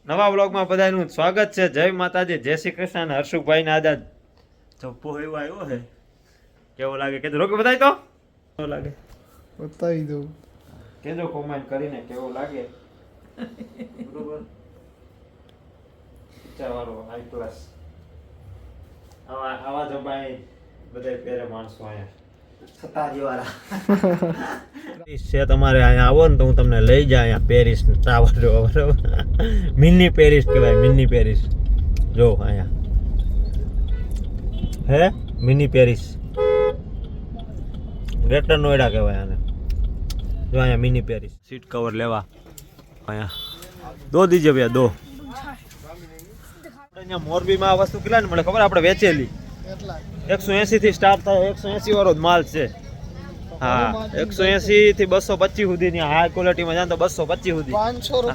નવા બ્લોગમાં બધાનું સ્વાગત છે. જય માતાજી, જય શ્રી કૃષ્ણ અને હર્ષુભાઈ ને આદા ચપ્પો એવો આવ્યો છે. કેવો લાગે કે રોકે બતાય તો કેવો લાગે બતાવી દઉં. કેજો કોમેન્ટ કરીને કેવો લાગે. બરોબર ચાલો હાઈ ક્લાસ આવા જો ભાઈ બધા પહેરે માણસો અહીંયા છતાજી વાળા છે. તમારે અહીંયા આવો ને તો હું તમને લઈ જાય અહીંયા પેરિસ ટાવર જો બરોબર. મિની પેરિસ કહેવાય, મિની પેરિસ. જો અહીંયા હે મિની પેરિસ, ગ્રેટર નોઈડા કહેવાય આને. જો અહીંયા મિની પેરિસ. સીટ કવર લેવા અહીંયા દો દીજે ભૈયા દો. અહીંયા મોરબીમાં આ વસ્તુ કેટલા ને મળે ખબર? આપણે વેચેલી 180 થી સ્ટાર્ટ થાય. 180 વાળો જ માલ છે. હા 180 થી 225 સુધીની હાઈ ક્વોલિટીમાં જાય તો 225 સુધી.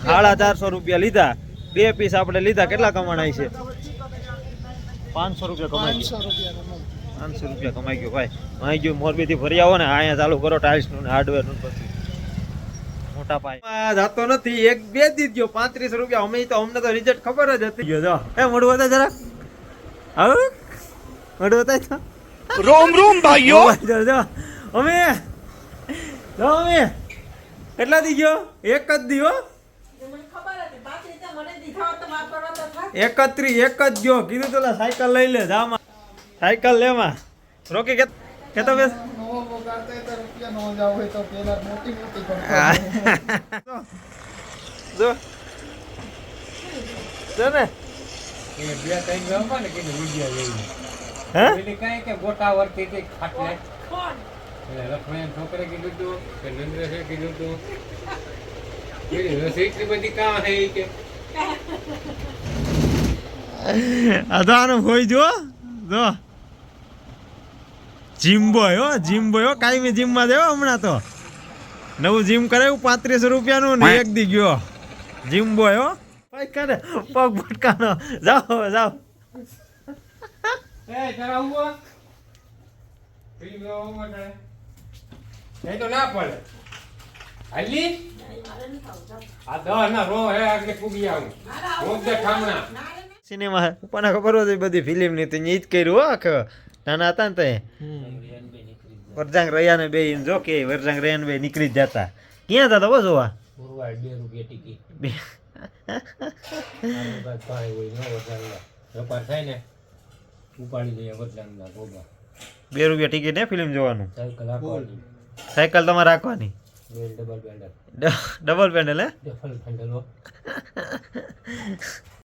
450 રૂપિયા લીધા. 2 પીસ આપણે લીધા. કેટલા કમાણાય છે? 500 રૂપિયા કમાઈ ગયો. 500 રૂપિયા કમાઈ ગયો ભાઈ. અહીં ગયો મોરબી થી ફરી આવો ને અહીંયા ચાલુ કરો ટાઇલ્સ નું હાર્ડવેર નું. પછી મોટા પાય જાતો નથી. 1-2 દી ગયો 35 રૂપિયા. અમે તો અમને તો રિઝલ્ટ ખબર જ હતી. ગયો જો એ મોડું હતા જરા આવ મોડું હતા તો રોમ રોમ ભાઈઓ. અમે કેટલા દી ગયો? 1 જ દી હો. 31 જ ગયો. કીધું તો સાયકલ લઈ લે જામાં. સાયકલ લેવા રોકી કેતો બેસ જો જો ને અધાનું હોય જો જો જીમ બોય હો, જીમ બોય હો. કાયમી જીમ માં દેવો હમણાં તો નવું જીમ કરાવ્યું 35 રૂપિયાનું ને 1 દી ગયો. જીમ બોય હો. પગ ભટકાનો. જાઓ જાઓ સિનેમા ઉપરના ખબર હતી બધી ફિલ્મ ની. ઈ જ કર્યું હો આખો. નાના હતા ને તે વરજાંગ રહ્યા ને બે જો કે વરજાંગ રહ્યા ને બે નીકળી જ જતા. ક્યાં હતા બસ જોવા? 2 રૂપિયા ટિકિટ. ઉપાડી લઈએ વરજાંગના ગોગા. 2 રૂપિયા ટિકિટ હે ફિલ્મ જોવાનું. સાયકલ તમારે રાખવાની. ડબલ પેન્ડલ હે? Double pedal